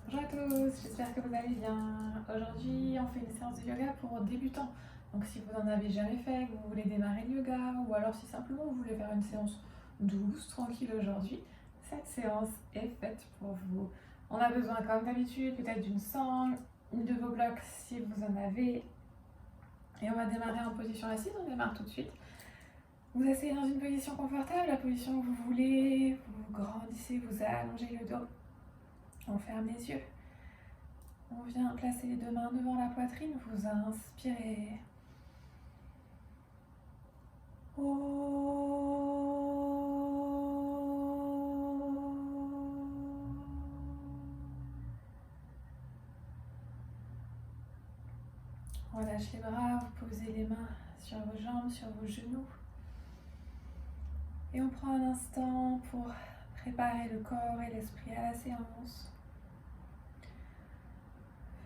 Bonjour à tous, j'espère que vous allez bien. Aujourd'hui, on fait une séance de yoga pour débutants. Donc si vous n'en avez jamais fait, que vous voulez démarrer le yoga, ou alors si simplement vous voulez faire une séance douce, tranquille aujourd'hui, cette séance est faite pour vous. On a besoin, comme d'habitude, peut-être d'une sangle, de vos blocs si vous en avez. Et on va démarrer en position assise, on démarre tout de suite. Vous asseyez dans une position confortable, la position que vous voulez, vous grandissez, vous allongez le dos, on ferme les yeux. On vient placer les deux mains devant la poitrine, vous inspirez. Relâchez les bras, vous posez les mains sur vos jambes, sur vos genoux. Et on prend un instant pour préparer le corps et l'esprit à la séance.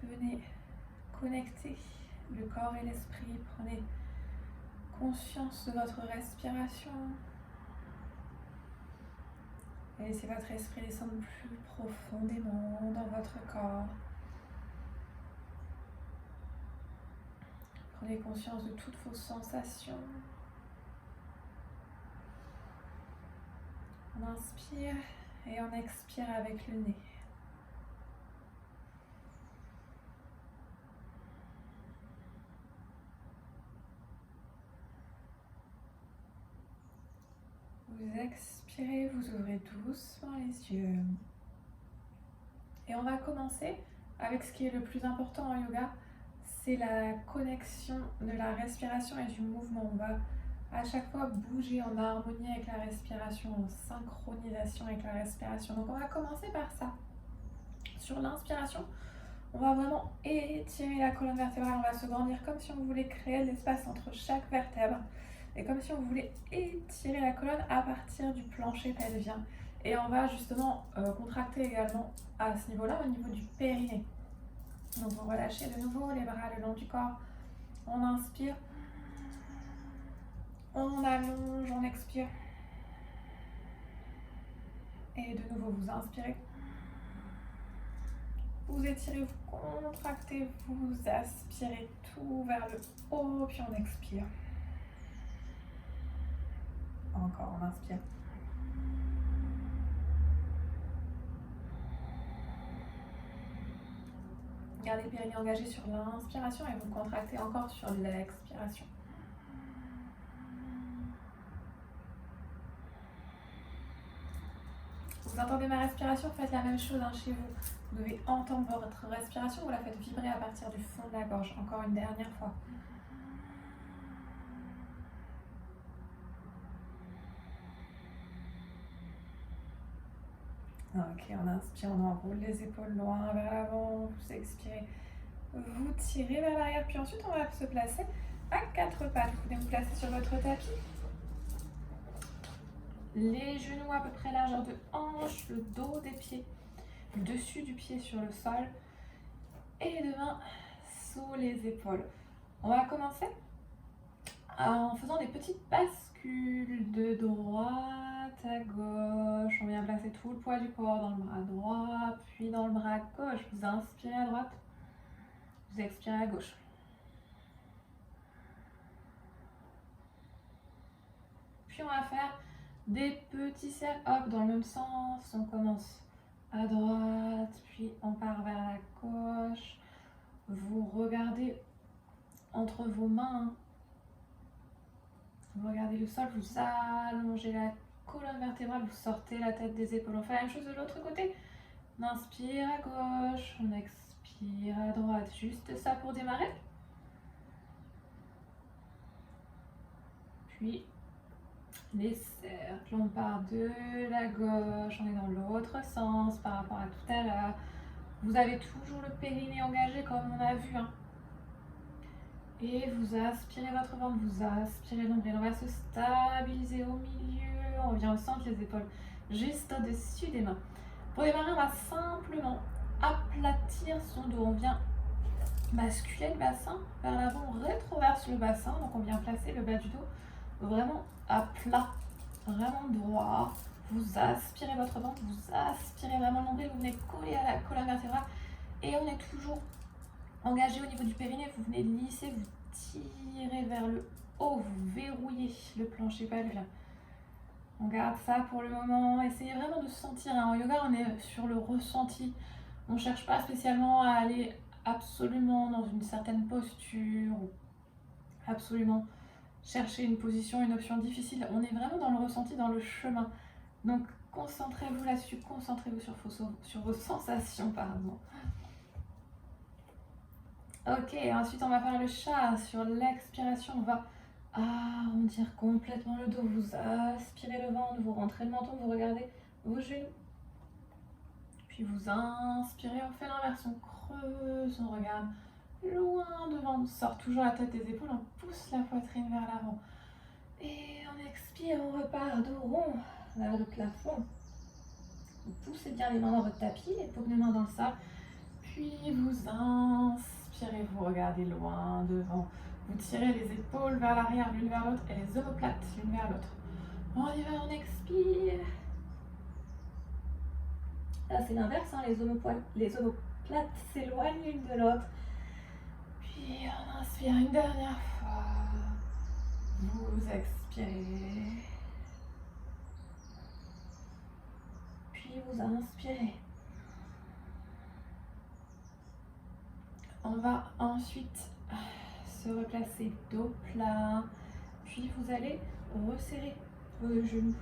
Venez connecter le corps et l'esprit, prenez conscience de votre respiration. Et laissez votre esprit descendre plus profondément dans votre corps. Prenez conscience de toutes vos sensations. On inspire et on expire avec le nez. Vous expirez, vous ouvrez doucement les yeux. Et on va commencer avec ce qui est le plus important en yoga, c'est la connexion de la respiration et du mouvement. On va à chaque fois bouger en harmonie avec la respiration, en synchronisation avec la respiration. Donc on va commencer par ça. Sur l'inspiration, on va vraiment étirer la colonne vertébrale, on va se grandir comme si on voulait créer l'espace entre chaque vertèbre. Et comme si on voulait étirer la colonne à partir du plancher pelvien. Et on va justement contracter également à ce niveau-là, au niveau du périnée. Donc vous relâchez de nouveau les bras le long du corps. On inspire. On allonge, on expire. Et de nouveau, vous inspirez. Vous étirez, vous contractez, vous aspirez tout vers le haut, puis on expire. Encore, on inspire. Gardez le périnée engagé sur l'inspiration et vous contractez encore sur l'expiration. Vous entendez ma respiration, faites la même chose chez vous. Vous devez entendre votre respiration, vous la faites vibrer à partir du fond de la gorge. Encore une dernière fois. Ok, on inspire, on enroule les épaules loin vers l'avant, vous expirez, vous tirez vers l'arrière, puis ensuite on va se placer à quatre pattes. Vous pouvez vous placer sur votre tapis. Les genoux à peu près largeur de hanche, le dos des pieds, le dessus du pied sur le sol et les deux mains sous les épaules. On va commencer en faisant des petites bascules de droite à gauche. On vient placer tout le poids du corps dans le bras droit, puis dans le bras gauche. Vous inspirez à droite, vous expirez à gauche. Puis on va faire des petits cercles, hop, dans le même sens. On commence à droite, puis on part vers la gauche. Vous regardez entre vos mains. Vous regardez le sol, vous allongez la colonne vertébrale, vous sortez la tête des épaules. On fait la même chose de l'autre côté. On inspire à gauche, on expire à droite. Juste ça pour démarrer. Puis les cercles, on part de la gauche, on est dans l'autre sens par rapport à tout à l'heure. Vous avez toujours le périnée engagé comme on a vu. Et vous aspirez votre ventre, vous aspirez l'ombrelle. On va se stabiliser au milieu. On vient au centre, les épaules juste au-dessus des mains. Pour démarrer, on va simplement aplatir son dos. On vient basculer le bassin vers l'avant, on rétroverse le bassin. Donc on vient placer le bas du dos vraiment à plat, vraiment droit. Vous aspirez votre ventre, vous aspirez vraiment le nombril, vous venez coller à la colonne vertébrale et on est toujours engagé au niveau du périnée. Vous venez lisser, vous tirez vers le haut, vous verrouillez le plancher pelvien. On garde ça pour le moment. Essayez vraiment de sentir. En yoga, on est sur le ressenti. On ne cherche pas spécialement à aller absolument dans une certaine posture ou absolument chercher une position, une option difficile. On est vraiment dans le ressenti, dans le chemin. Donc, concentrez-vous là-dessus. Concentrez-vous sur vos sensations, pardon. Ok, ensuite on va faire le chat. Sur l'expiration, on va arrondir complètement le dos. Vous aspirez le ventre, vous rentrez le menton, vous regardez vos genoux. Puis vous inspirez, on fait l'inverse, on creuse, on regarde loin devant, on sort toujours la tête des épaules, on pousse la poitrine vers l'avant. Et on expire, on repart dos rond vers le plafond. Vous poussez bien les mains dans votre tapis, les paumes des mains dans le sol. Puis vous inspirez, vous regardez loin devant. Vous tirez les épaules vers l'arrière, l'une vers l'autre, et les omoplates l'une vers l'autre. On y va, on expire. Là, c'est l'inverse, hein, les omoplates s'éloignent l'une de l'autre. Puis on inspire une dernière fois. Vous expirez. Puis vous inspirez. On va ensuite se replacer dos plat. Puis vous allez resserrer vos genoux.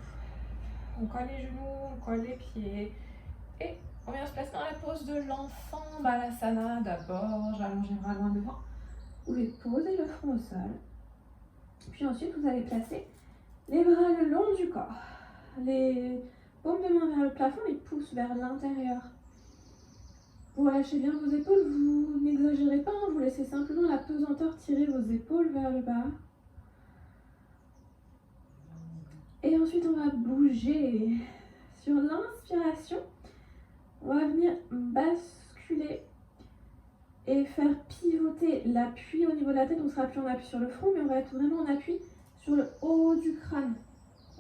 On colle les genoux, on colle les pieds. Et on vient se placer dans la pose de l'enfant Balasana. D'abord, j'allonge les bras loin devant. Vous pouvez poser le front au sol. Puis ensuite, vous allez placer les bras le long du corps. Les paumes de main vers le plafond, les pouces vers l'intérieur. Vous relâchez bien vos épaules, vous n'exagérez pas, vous laissez simplement la pesanteur tirer vos épaules vers le bas. Et ensuite, on va bouger. Sur l'inspiration, on va venir basculer et faire pivoter l'appui au niveau de la tête. On ne sera plus en appui sur le front, mais on va être vraiment en appui sur le haut du crâne.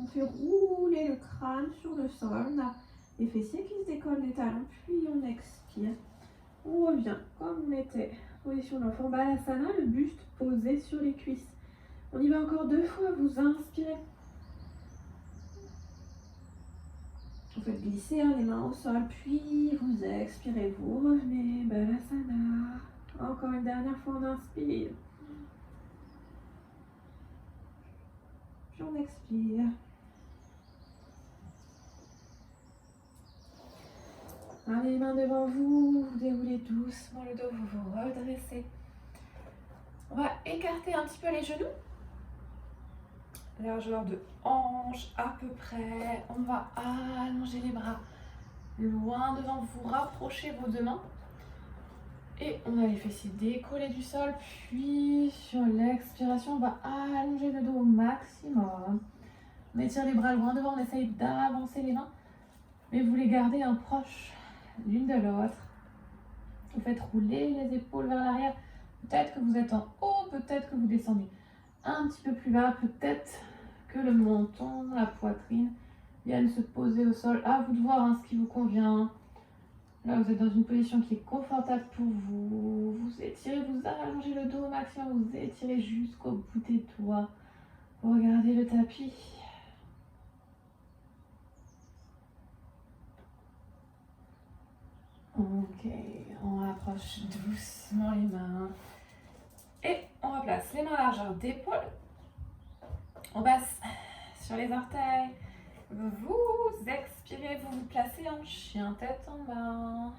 On fait rouler le crâne sur le sol. On a les fessiers qui se décollent des talons, puis on expire. On revient comme on était. Position d'enfant Balasana, le buste posé sur les cuisses. On y va encore 2 fois. Vous inspirez. Vous faites glisser les mains au sol, puis vous expirez, vous revenez, Balasana. Encore une dernière fois, on inspire. Puis on expire. Allez, les mains devant vous, vous déroulez doucement le dos, vous vous redressez. On va écarter un petit peu les genoux. Largeur de hanche à peu près. On va allonger les bras loin devant vous, rapprochez vos 2 mains. Et on a les fessiers décollés du sol. Puis sur l'expiration, on va allonger le dos au maximum. On étire les bras loin devant, on essaye d'avancer les mains. Mais vous les gardez proches l'une de l'autre. Vous faites rouler les épaules vers l'arrière. Peut-être que vous êtes en haut, peut-être que vous descendez un petit peu plus bas, peut-être que le menton, la poitrine viennent se poser au sol. À vous de voir ce qui vous convient. Là, vous êtes dans une position qui est confortable pour vous. Vous étirez, vous allongez le dos au maximum, vous étirez jusqu'au bout des doigts. Vous regardez le tapis. Ok, on rapproche doucement les mains. Et on replace les mains à largeur d'épaule. On passe sur les orteils. Vous expirez, vous vous placez en chien, tête en bas.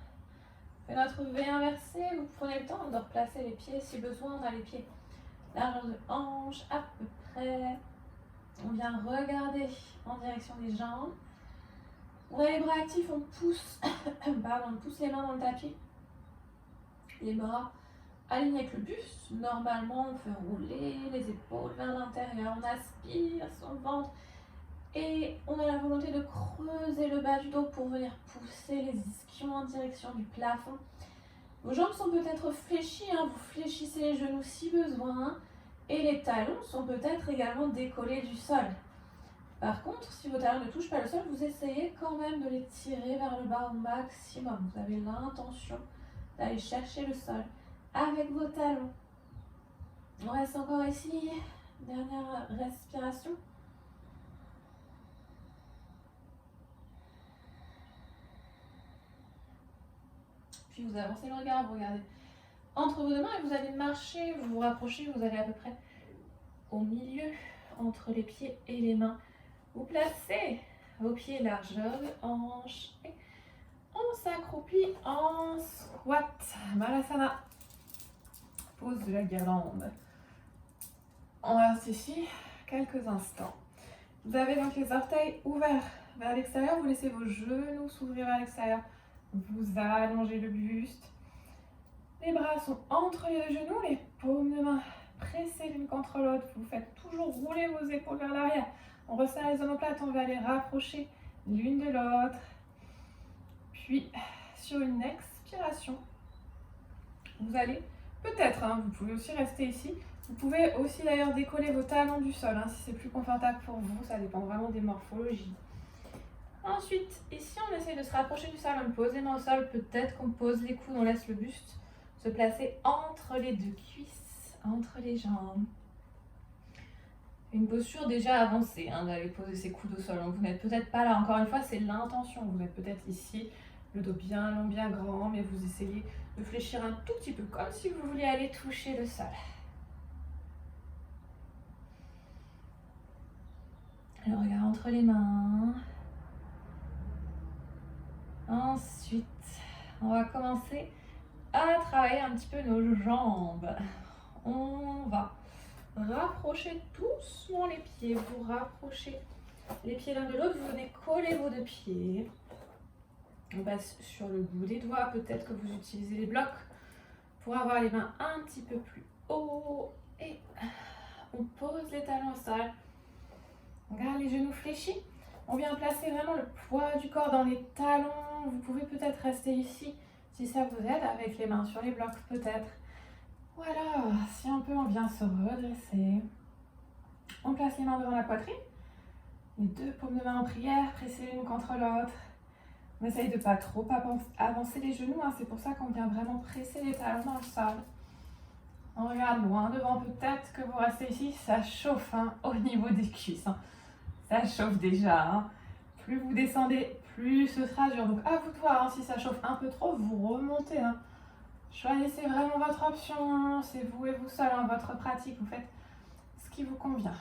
Faites notre V inversé. Vous prenez le temps de replacer les pieds si besoin. On a les pieds largeur de hanche à peu près. On vient regarder en direction des jambes. On a les bras actifs, on pousse, on pousse les mains dans le tapis. Les bras alignés avec le buste. Normalement, on fait rouler les épaules vers l'intérieur. On aspire son ventre. Et on a la volonté de creuser le bas du dos pour venir pousser les ischions en direction du plafond. Vos jambes sont peut-être fléchies, vous fléchissez les genoux si besoin. Et les talons sont peut-être également décollés du sol. Par contre, si vos talons ne touchent pas le sol, vous essayez quand même de les tirer vers le bas au maximum. Vous avez l'intention d'aller chercher le sol avec vos talons. On reste encore ici. Dernière respiration. Puis vous avancez le regard, vous regardez entre vos deux mains et vous allez marcher, vous vous rapprochez, vous allez à peu près au milieu entre les pieds et les mains. Vous placez vos pieds largeur de hanche et on s'accroupit en squat. Malasana. Pose de la guirlande. On reste ici quelques instants. Vous avez donc les orteils ouverts vers l'extérieur. Vous laissez vos genoux s'ouvrir vers l'extérieur. Vous allongez le buste. Les bras sont entre les deux genoux, les paumes de main pressées l'une contre l'autre. Vous faites toujours rouler vos épaules vers l'arrière. On resserre les omoplates, on va les rapprocher l'une de l'autre. Puis, sur une expiration, vous allez peut-être, vous pouvez aussi rester ici. Vous pouvez aussi d'ailleurs décoller vos talons du sol, si c'est plus confortable pour vous. Ça dépend vraiment des morphologies. Ensuite, ici, on essaie de se rapprocher du sol. On pose les mains au sol. Peut-être qu'on pose les coudes, on laisse le buste se placer entre les deux cuisses, entre les jambes. Une posture déjà avancée, d'aller poser ses coudes au sol. Donc vous n'êtes peut-être pas là, encore une fois, c'est l'intention. Vous êtes peut-être ici, le dos bien long, bien grand, mais vous essayez de fléchir un tout petit peu, comme si vous vouliez aller toucher le sol. Le regard entre les mains. Ensuite, on va commencer à travailler un petit peu nos jambes. On va rapprocher doucement les pieds. Vous rapprochez les pieds l'un de l'autre. Vous venez coller vos deux pieds. On passe sur le bout des doigts. Peut-être que vous utilisez les blocs pour avoir les mains un petit peu plus haut. Et on pose les talons au sol. On garde les genoux fléchis. On vient placer vraiment le poids du corps dans les talons. Vous pouvez peut-être rester ici si ça vous aide, avec les mains sur les blocs peut-être. Voilà, si un peu on vient se redresser. On place les mains devant la poitrine. Les deux paumes de main en prière, pressées l'une contre l'autre. On essaye de ne pas trop avancer les genoux, c'est pour ça qu'on vient vraiment presser les talons dans le sol. On regarde loin devant, peut-être que vous restez ici, ça chauffe au niveau des cuisses. Ça chauffe déjà. Plus vous descendez, plus ce sera dur. Donc à vous de voir, si ça chauffe un peu trop, vous remontez. Choisissez vraiment votre option, c'est vous et vous seul, votre pratique, vous faites ce qui vous convient.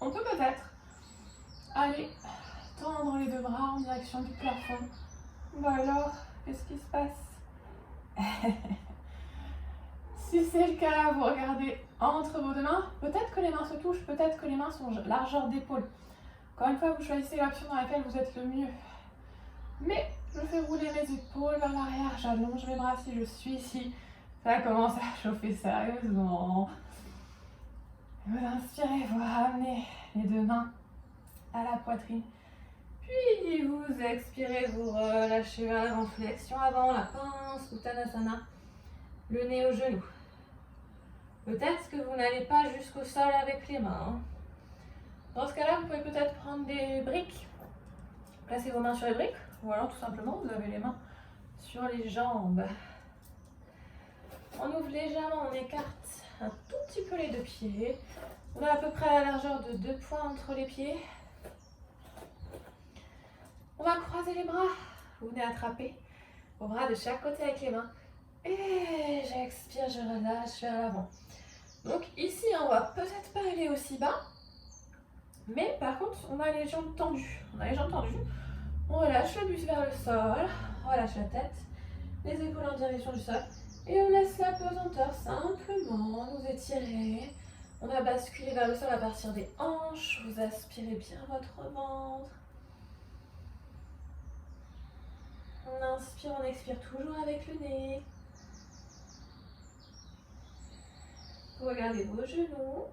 On peut peut-être aller tendre les deux bras en direction du plafond. Bah alors, qu'est-ce qui se passe? Si c'est le cas, vous regardez entre vos deux mains. Peut-être que les mains se touchent, peut-être que les mains sont largeur d'épaule. Encore une fois, vous choisissez l'option dans laquelle vous êtes le mieux. Mais je fais rouler mes épaules vers l'arrière, j'allonge mes bras si je suis ici. Ça commence à chauffer sérieusement. Vous inspirez, vous ramenez les deux mains à la poitrine. Puis vous expirez, vous relâchez vers l'avant, flexion avant, la pince, Uttanasana, le nez au genou. Peut-être que vous n'allez pas jusqu'au sol avec les mains. Dans ce cas-là, vous pouvez peut-être prendre des briques. Placez vos mains sur les briques, ou alors tout simplement, vous avez les mains sur les jambes. On ouvre légèrement, on écarte un tout petit peu les deux pieds. On a à peu près la largeur de 2 points entre les pieds. On va croiser les bras. Vous venez attraper vos bras de chaque côté avec les mains. Et j'expire, je relâche vers l'avant. Donc ici, on va peut-être pas aller aussi bas. Mais par contre, on a les jambes tendues. On relâche le buste vers le sol. On relâche la tête. Les épaules en direction du sol. Et on laisse la pesanteur simplement nous étirer. On va basculer vers le sol à partir des hanches. Vous aspirez bien votre ventre. On inspire, on expire toujours avec le nez. Vous regardez vos genoux.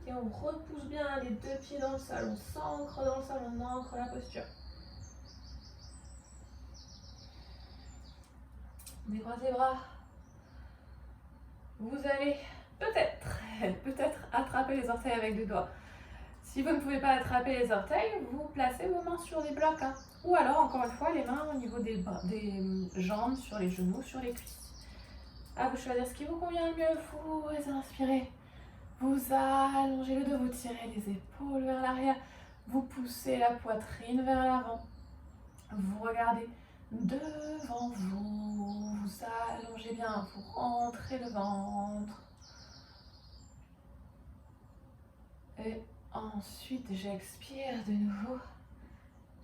Et on repousse bien les deux pieds dans le sol. On s'ancre dans le sol, on ancre la posture. On décroise les bras. Vous allez peut-être attraper les orteils avec des doigts. Si vous ne pouvez pas attraper les orteils, vous placez vos mains sur des blocs. Hein. Ou alors, encore une fois, les mains au niveau des jambes, sur les genoux, sur les cuisses. À vous de choisir ce qui vous convient le mieux. Vous inspirez. Vous allongez le dos, vous tirez les épaules vers l'arrière. Vous poussez la poitrine vers l'avant. Vous regardez devant vous. Vous allongez bien. Vous rentrez le ventre. Et ensuite, j'expire de nouveau.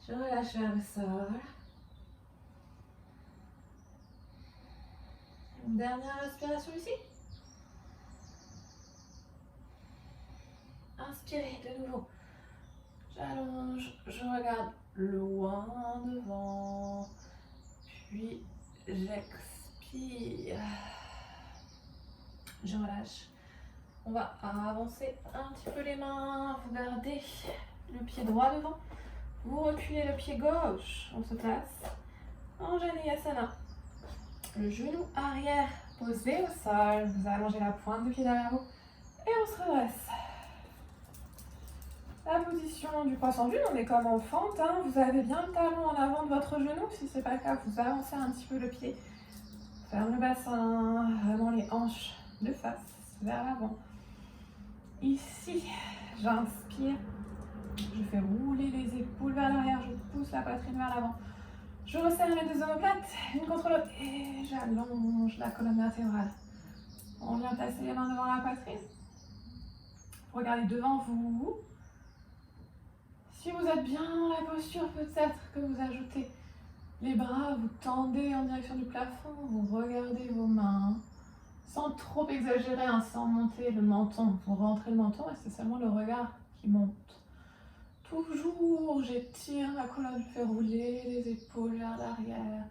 Je relâche vers le sol. Une dernière inspiration ici. Inspirez de nouveau. J'allonge, je regarde loin devant. Puis j'expire. Je relâche. On va avancer un petit peu les mains. Vous gardez le pied droit devant. Vous reculez le pied gauche. On se place en Janeyasana. Le genou arrière posé au sol. Vous allongez la pointe du pied derrière vous. Et on se redresse. La position du poisson lune, on est comme en fente. Hein. Vous avez bien le talon en avant de votre genou. Si ce n'est pas le cas, vous avancez un petit peu le pied. Ferme le bassin. Vraiment les hanches de face vers l'avant. Ici, j'inspire. Je fais rouler les épaules vers l'arrière. Je pousse la poitrine vers l'avant. Je resserre les deux omoplates, une contre l'autre. Et j'allonge la colonne vertébrale. On vient placer les mains devant la poitrine. Vous regardez devant vous. Si vous êtes bien dans la posture, peut-être que vous ajoutez les bras, vous tendez en direction du plafond, vous regardez vos mains, sans trop exagérer, hein, sans monter le menton. Vous rentrez le menton et c'est seulement le regard qui monte. Toujours, j'étire ma colonne, je fais rouler les épaules vers l'arrière.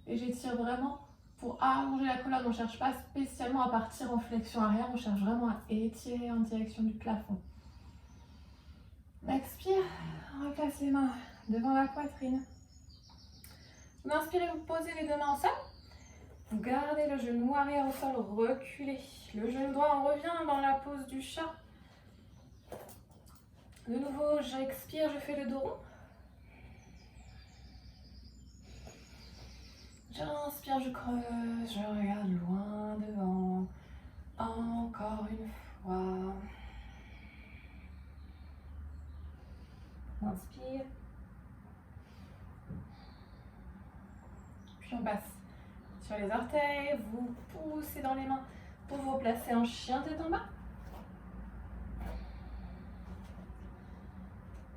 Et j'étire vraiment pour allonger la colonne. On ne cherche pas spécialement à partir en flexion arrière, on cherche vraiment à étirer en direction du plafond. Expire, on replace les mains devant la poitrine. Vous inspirez, vous posez les deux mains au sol. Vous gardez le genou arrière au sol, reculez. Le genou droit, on revient dans la pose du chat. De nouveau, j'expire, je fais le dos rond. J'inspire, je creuse, je regarde loin devant. Encore une fois. Inspire. Puis on passe sur les orteils, vous poussez dans les mains pour vous placer en chien tête en bas.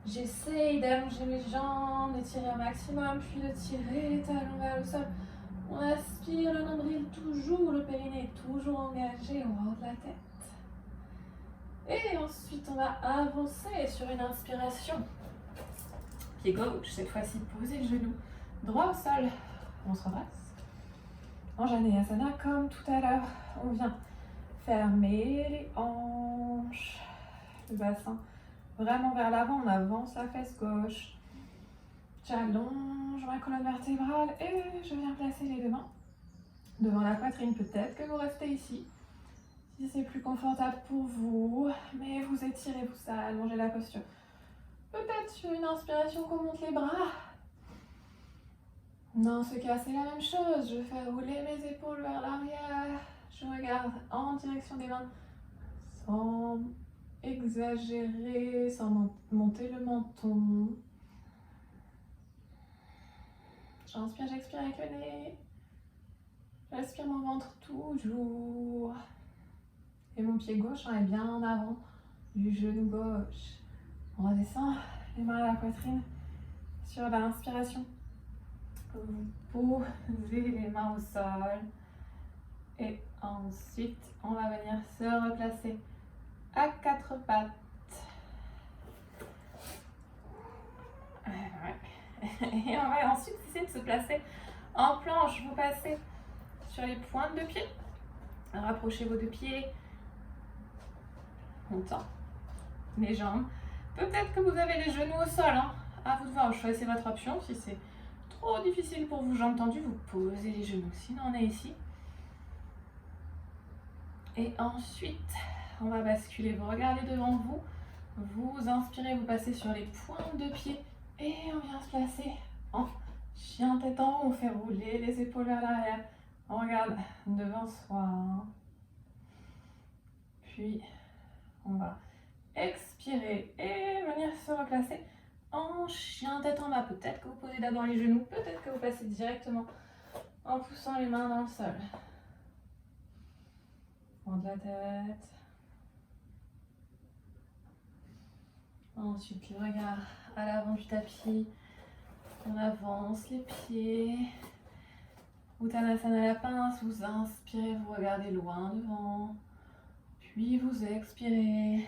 J'essaye d'allonger mes jambes, d'étirer un maximum, puis de tirer les talons vers le sol. On aspire le nombril, toujours le périnée, toujours engagé au haut de la tête. Et ensuite, on va avancer sur une inspiration. Pied gauche, cette fois-ci, posez le genou droit au sol. On se redresse. En Janeyasana, comme tout à l'heure, on vient fermer les hanches, le bassin vraiment vers l'avant, on avance la fesse gauche. J'allonge ma colonne vertébrale et je viens placer les deux mains devant la poitrine. Peut-être que vous restez ici, si c'est plus confortable pour vous, mais vous étirez, vous allongez la posture. Peut-être sur une inspiration qu'on monte les bras. Dans ce cas, c'est la même chose. Je fais rouler mes épaules vers l'arrière. Je regarde en direction des mains sans exagérer, sans monter le menton. J'inspire, j'expire avec le nez. J'aspire mon ventre toujours. Et mon pied gauche est bien en avant du genou gauche. On redescend les mains à la poitrine sur l'inspiration. Vous posez les mains au sol. Et ensuite, on va venir se replacer à quatre pattes. Et on va ensuite essayer de se placer en planche. Vous passez sur les pointes de pied. Rapprochez vos deux pieds. On tend les jambes. Peut-être que vous avez les genoux au sol. Hein. À vous de voir, choisissez votre option. Si c'est trop difficile pour vous, jambes tendues, vous posez les genoux. Sinon, on est ici. Et ensuite, on va basculer. Vous regardez devant vous. Vous inspirez, vous passez sur les pointes de pied. Et on vient se placer en chien tête en haut. On fait rouler les épaules vers l'arrière. On regarde devant soi. Puis, on va expirer et venir se replacer en chien tête en bas. Peut-être que vous posez d'abord les genoux. Peut-être que vous passez directement en poussant les mains dans le sol. Fond de la tête. Ensuite, le regard à l'avant du tapis. On avance les pieds. Uttanasana à la pince. Vous inspirez, vous regardez loin devant. Puis vous expirez.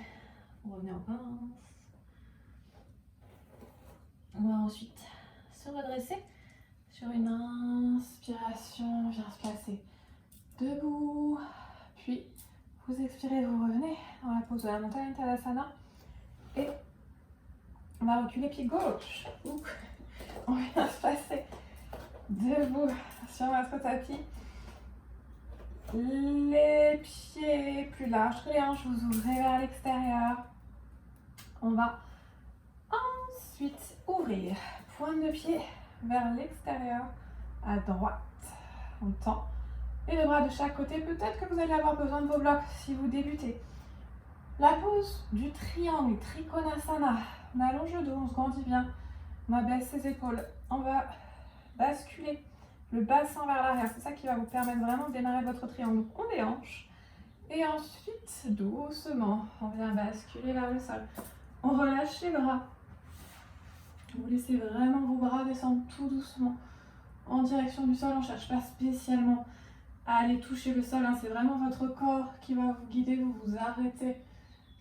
Vous revenez en pince. On va ensuite se redresser. Sur une inspiration, on vient se placer debout. Puis vous expirez, vous revenez dans la pose de la montagne Tadasana. Et on va reculer pied gauche. On vient se placer debout sur notre tapis. Les pieds plus larges que les hanches, vous ouvrez vers l'extérieur. On va ensuite ouvrir, pointe de pied vers l'extérieur, à droite. On tend les deux bras de chaque côté. Peut-être que vous allez avoir besoin de vos blocs si vous débutez. La pose du triangle, Trikonasana. On allonge le dos, on se grandit bien. On abaisse ses épaules. On va basculer le bassin vers l'arrière. C'est ça qui va vous permettre vraiment de démarrer votre triangle. Donc on déhanche. Et ensuite, doucement, on vient basculer vers le sol. On relâche les bras. Vous laissez vraiment vos bras descendre tout doucement en direction du sol. On ne cherche pas spécialement à aller toucher le sol. C'est vraiment votre corps qui va vous guider. Vous vous arrêtez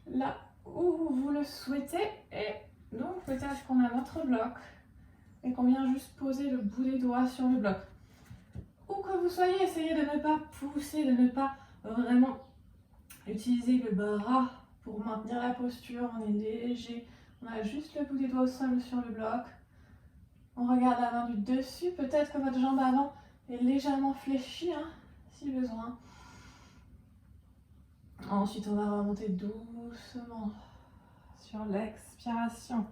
là où vous le souhaitez. Et donc peut-être qu'on a notre bloc et qu'on vient juste poser le bout des doigts sur le bloc. Où que vous soyez, essayez de ne pas pousser, de ne pas vraiment utiliser le bras pour maintenir la posture. On est léger. On a juste le bout des doigts au sol sur le bloc. On regarde la main du dessus. Peut-être que votre jambe avant est légèrement fléchie, si besoin. Ensuite, on va remonter doucement sur l'expiration.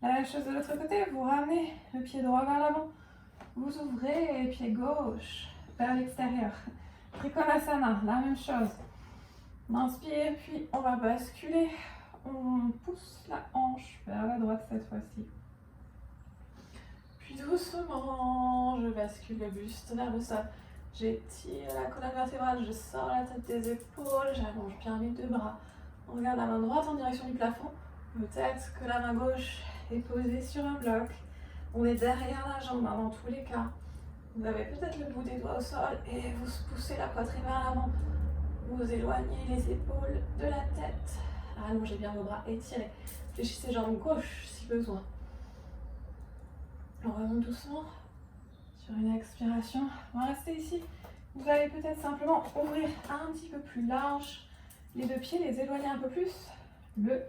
La même chose de l'autre côté. Vous ramenez le pied droit vers l'avant. Vous ouvrez et pied gauche vers l'extérieur. Trikonasana, la même chose. On inspire, puis on va basculer. On pousse la hanche vers la droite cette fois-ci. Puis doucement, je bascule le buste vers le sol. J'étire la colonne vertébrale, je sors la tête des épaules, j'allonge bien les deux bras. On regarde la main droite en direction du plafond. Peut-être que la main gauche est posée sur un bloc. On est derrière la jambe dans tous les cas. Vous avez peut-être le bout des doigts au sol et vous poussez la poitrine vers l'avant. Vous éloignez les épaules de la tête. Allongez bien vos bras, étirez. Fléchissez jambe gauche si besoin. On remonte doucement sur une expiration. On va rester ici. Vous allez peut-être simplement ouvrir un petit peu plus large les deux pieds, les éloigner un peu plus. Le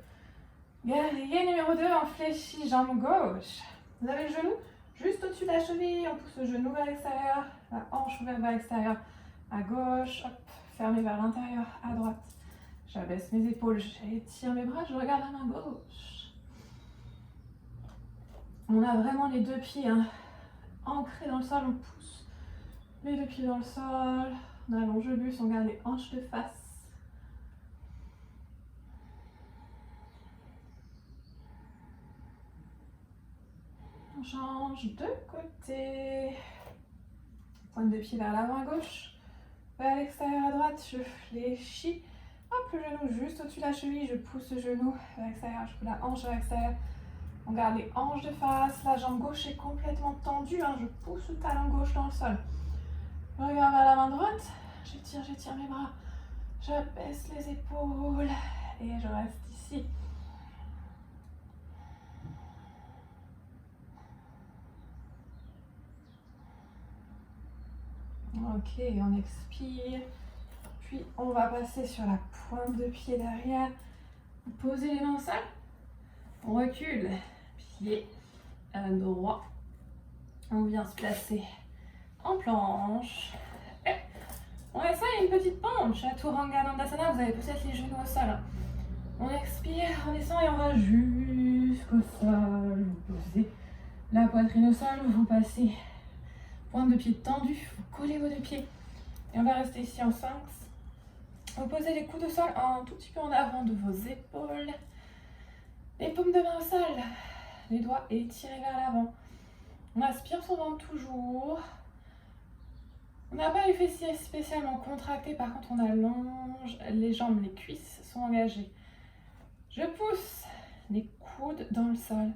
guerrier numéro 2 en fléchi, jambe gauche. Vous avez le genou juste au-dessus de la cheville. On pousse le genou vers l'extérieur, la hanche ouverte vers l'extérieur. À gauche, hop, fermé vers l'intérieur, à droite. J'abaisse mes épaules, j'étire mes bras, je regarde la main gauche. On a vraiment les deux pieds ancrés dans le sol, on pousse les deux pieds dans le sol. On allonge le buste, on garde les hanches de face. On change de côté. Pointe de pied vers l'avant à gauche. Vers l'extérieur à droite, je fléchis. Hop, le genou juste au-dessus de la cheville, je pousse le genou vers l'extérieur, je pousse la hanche vers l'extérieur. On garde les hanches de face, la jambe gauche est complètement tendue, je pousse le talon gauche dans le sol. Je regarde vers la main droite, j'étire mes bras, j'abaisse les épaules et je reste ici. Ok, on expire. Puis on va passer sur la pointe de pied derrière. Posez les mains au sol. On recule. Pied droit. On vient se placer en planche. Et On essaye une petite pompe, Chaturanga Dandasana, vous avez peut-être les genoux au sol. On expire, on descend et on va jusqu'au sol. Vous posez la poitrine au sol, vous passez pointe de pied tendue, vous collez vos deux pieds. Et on va rester ici en sphinx. Vous posez les coudes au sol un tout petit peu en avant de vos épaules. Les paumes de main au sol, les doigts étirés vers l'avant. On aspire son ventre toujours. On n'a pas les fessiers spécialement contractés, par contre on allonge les jambes, les cuisses sont engagées. Je pousse les coudes dans le sol.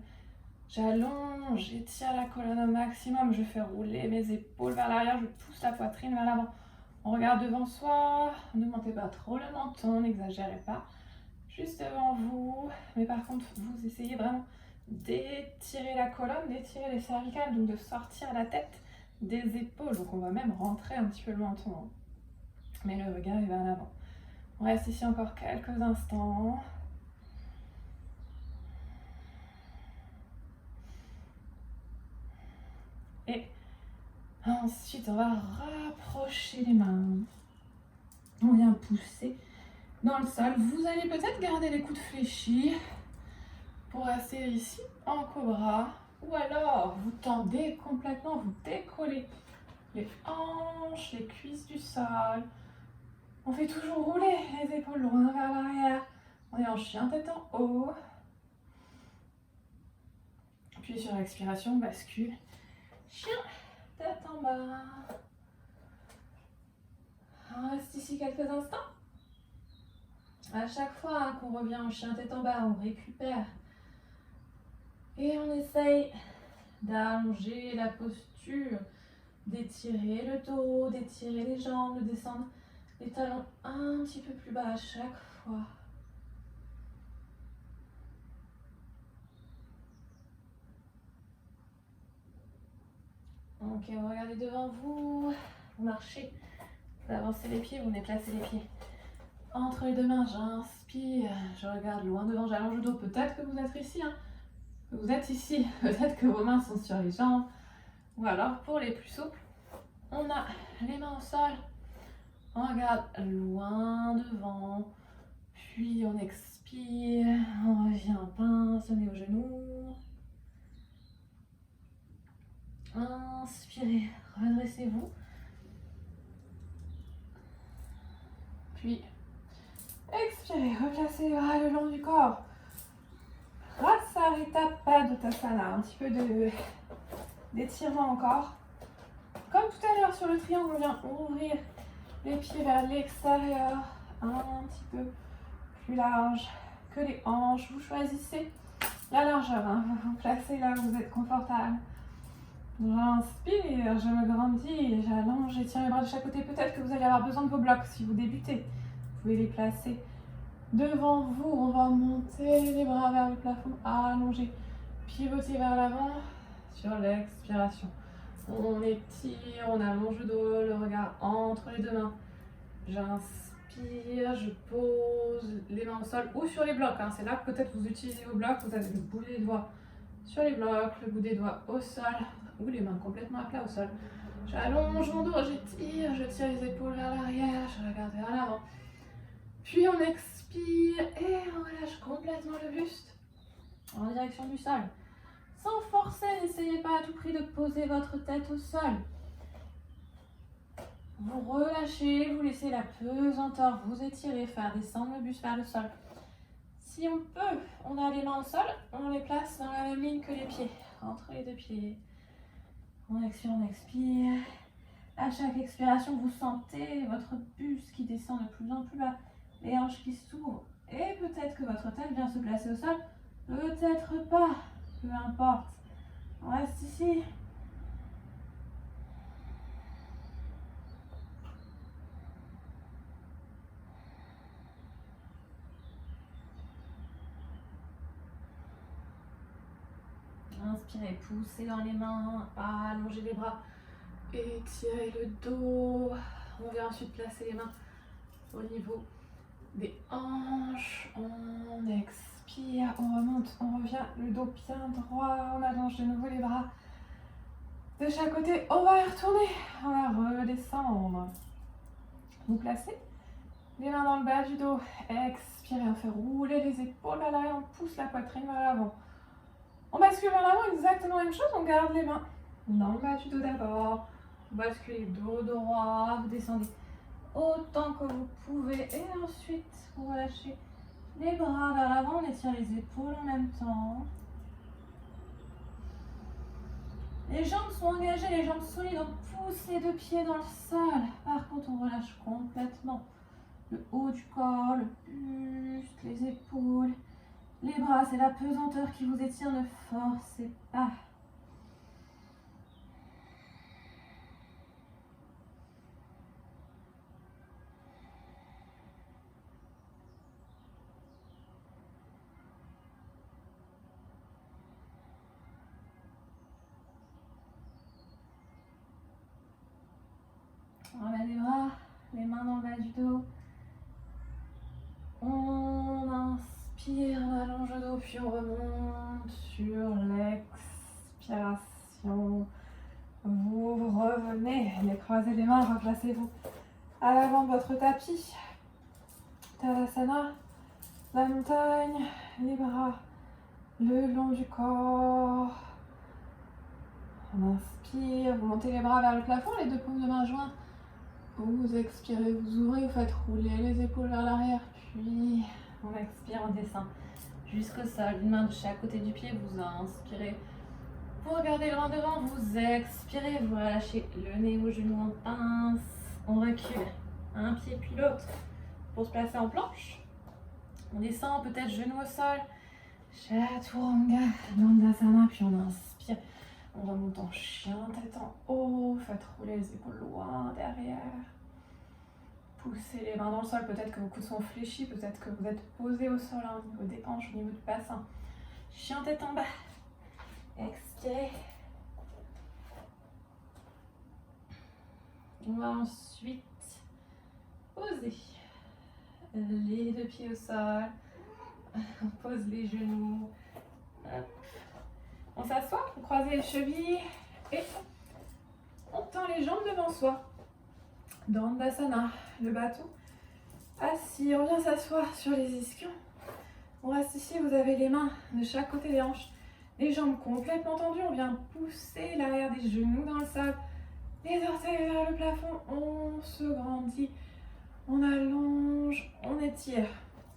J'allonge, j'étire la colonne au maximum, je fais rouler mes épaules vers l'arrière, je pousse la poitrine vers l'avant. On regarde devant soi, ne montez pas trop le menton, n'exagérez pas. Juste devant vous, mais par contre vous essayez vraiment d'étirer la colonne, d'étirer les cervicales, donc de sortir la tête des épaules. Donc on va même rentrer un petit peu le menton, hein. Mais le regard est vers l'avant. On reste ici encore quelques instants. Et ensuite, on va rapprocher les mains. On vient pousser dans le sol. Vous allez peut-être garder les coudes fléchis pour rester ici en cobra. Ou alors, vous tendez complètement, vous décollez les hanches, les cuisses du sol. On fait toujours rouler les épaules loin vers l'arrière. On est en chien tête en haut. Puis sur l'expiration, on bascule. Chien tête en bas. On reste ici quelques instants. À chaque fois qu'on revient en chien tête en bas, on récupère. Et on essaye d'allonger la posture, d'étirer le dos, d'étirer les jambes, de descendre les talons un petit peu plus bas à chaque fois. Ok, vous regardez devant vous, vous marchez, vous avancez les pieds, vous déplacez les pieds. Entre les deux mains, j'inspire, je regarde loin devant, j'allonge le dos. Peut-être que vous êtes ici, hein. Vous êtes ici, peut-être que vos mains sont sur les jambes. Ou alors, pour les plus souples, on a les mains au sol. On regarde loin devant, puis on expire, on revient pince, on est aux genoux. Inspirez, redressez-vous. Puis, expirez, replacez les bras le long du corps. Rasarita Padottanasana, un petit peu d'étirement encore. Comme tout à l'heure sur le triangle, on vient ouvrir les pieds vers l'extérieur, un petit peu plus large que les hanches. Vous choisissez la largeur, hein. Vous placez là où vous êtes confortable. J'inspire, je me grandis, j'allonge, j'étire les bras de chaque côté. Peut-être que vous allez avoir besoin de vos blocs si vous débutez. Vous pouvez les placer devant vous. On va monter les bras vers le plafond, allonger, pivoter vers l'avant sur l'expiration. On étire, on allonge le dos, le regard entre les deux mains. J'inspire, je pose les mains au sol ou sur les blocs, hein. C'est là que peut-être vous utilisez vos blocs. Vous avez le bout des doigts sur les blocs, le bout des doigts au sol ou les mains complètement à plat au sol. J'allonge mon dos, j'étire, je tire les épaules vers l'arrière, je regarde vers l'avant. Puis on expire et on relâche complètement le buste en direction du sol. Sans forcer, n'essayez pas à tout prix de poser votre tête au sol. Vous relâchez, vous laissez la pesanteur vous étirer, faire descendre le buste vers le sol. Si on peut, on a les mains au sol, on les place dans la même ligne que les pieds, entre les deux pieds. On expire, on expire. À chaque expiration, vous sentez votre buste qui descend de plus en plus bas, les hanches qui s'ouvrent. Et peut-être que votre tête vient se placer au sol, peut-être pas, peu importe. On reste ici. Inspirez, poussez dans les mains, allongez les bras, étirez le dos. On vient ensuite placer les mains au niveau des hanches. On expire, on remonte, on revient, le dos bien droit, on allonge de nouveau les bras. De chaque côté, on va y retourner, on va redescendre. Vous placez les mains dans le bas du dos. Expirez, on fait rouler les épaules à l'arrière, on pousse la poitrine vers l'avant. On bascule vers l'avant, exactement la même chose, on garde les mains dans le bas du dos d'abord. Vous basculez dos droit, vous descendez autant que vous pouvez et ensuite vous relâchez les bras vers l'avant, on étire les épaules en même temps. Les jambes sont engagées, les jambes solides, on pousse les deux pieds dans le sol. Par contre, on relâche complètement le haut du corps, le buste, les épaules, les bras. C'est la pesanteur qui vous étire, ne forcez pas. On ramène les bras, les mains dans le bas du dos. On inspire, on allonge le dos, puis on remonte sur l'expiration. Vous revenez, les croisez les mains, replacez-vous à l'avant de votre tapis. Tadasana, la montagne, les bras le long du corps. On inspire, vous montez les bras vers le plafond, les deux paumes de main jointes. Vous expirez, vous ouvrez, vous faites rouler les épaules vers l'arrière, puis on expire, on descend jusqu'au sol. Une main de chaque côté du pied, vous inspirez. Vous regardez loin devant, vous expirez, vous relâchez le nez au genou, on pince, on recule. Un pied puis l'autre pour se placer en planche. On descend, peut-être genou au sol. Chaturanga, Dandasana, puis on inspire. On remonte en chien, tête en haut, faites rouler les épaules loin derrière. Poussez les mains dans le sol, peut-être que vos coudes sont fléchis, peut-être que vous êtes posé au sol, au niveau des hanches, au niveau du bassin. Chien tête en bas. Expirez. On va ensuite poser les deux pieds au sol. On pose les genoux. Hop. On s'assoit, on croise les chevilles et on tend les jambes devant soi. Dandasana, le bâton assis, on vient s'asseoir sur les ischions. On reste ici, vous avez les mains de chaque côté des hanches, les jambes complètement tendues. On vient pousser l'arrière des genoux dans le sol, les orteils vers le plafond. On se grandit, on allonge, on étire.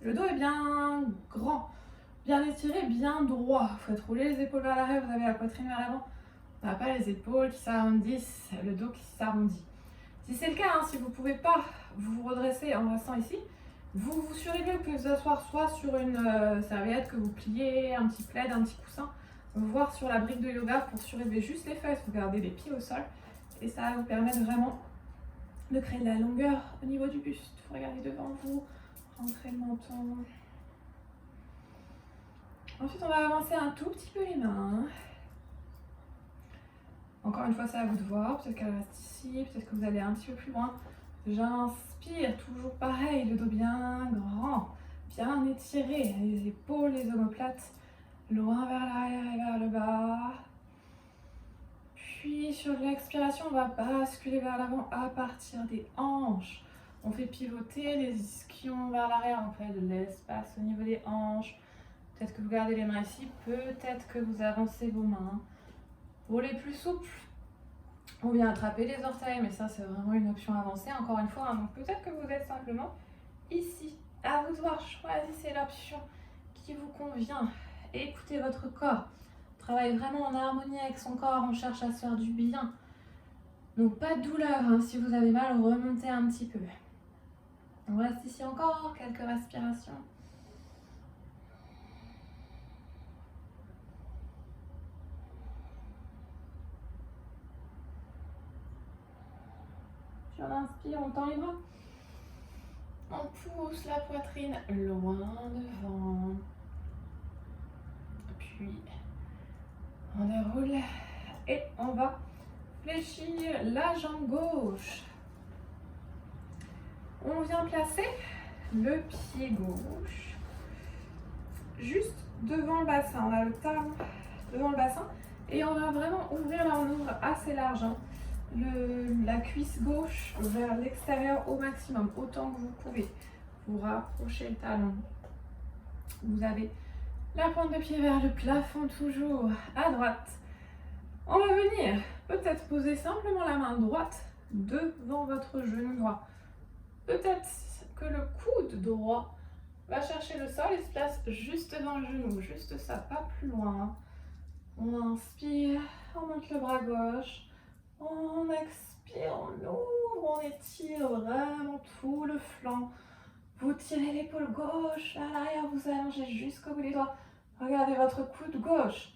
Le dos est bien grand. Bien étiré, bien droit. Vous faites rouler les épaules vers l'arrière, vous avez la poitrine vers l'avant. On n'a pas les épaules qui s'arrondissent, le dos qui s'arrondit. Si c'est le cas, si vous ne pouvez pas vous redresser en restant ici, vous surélever, vous pouvez vous asseoir soit sur une serviette que vous pliez, un petit plaid, un petit coussin, voire sur la brique de yoga pour surélever juste les fesses, vous gardez les pieds au sol et ça va vous permettre vraiment de créer de la longueur au niveau du buste. Vous regardez devant vous, rentrez le menton. Ensuite, on va avancer un tout petit peu les mains. Encore une fois, c'est à vous de voir. Peut-être qu'elle reste ici, peut-être que vous allez un petit peu plus loin. J'inspire, toujours pareil, le dos bien grand, bien étiré, les épaules, les omoplates, loin vers l'arrière et vers le bas. Puis sur l'expiration, on va basculer vers l'avant à partir des hanches. On fait pivoter les ischions vers l'arrière, on fait de l'espace au niveau des hanches. Peut-être que vous gardez les mains ici, peut-être que vous avancez vos mains. Pour les plus souples, on vient attraper les orteils, mais ça c'est vraiment une option avancée, encore une fois. Donc peut-être que vous êtes simplement ici. À vous de voir, choisissez l'option qui vous convient. Écoutez votre corps. On travaille vraiment en harmonie avec son corps, on cherche à se faire du bien. Donc pas de douleur, si vous avez mal, remontez un petit peu. On reste ici encore, quelques respirations. Puis on inspire, on tend les bras. On pousse la poitrine loin devant. Puis on déroule et on va fléchir la jambe gauche. On vient placer le pied gauche juste devant le bassin. On a le talon devant le bassin et on va vraiment ouvrir. Là, on ouvre assez large. la cuisse gauche vers l'extérieur au maximum, autant que vous pouvez. Vous rapprochez le talon. Vous avez la pointe de pied vers le plafond, toujours à droite. On va venir peut-être poser simplement la main droite devant votre genou droit. Peut-être que le coude droit va chercher le sol et se place juste devant le genou. Juste ça, pas plus loin. On inspire, on monte le bras gauche. On expire, on ouvre, on étire vraiment tout le flanc. Vous tirez l'épaule gauche vers l'arrière, vous allongez jusqu'au bout des doigts. Regardez votre coude gauche.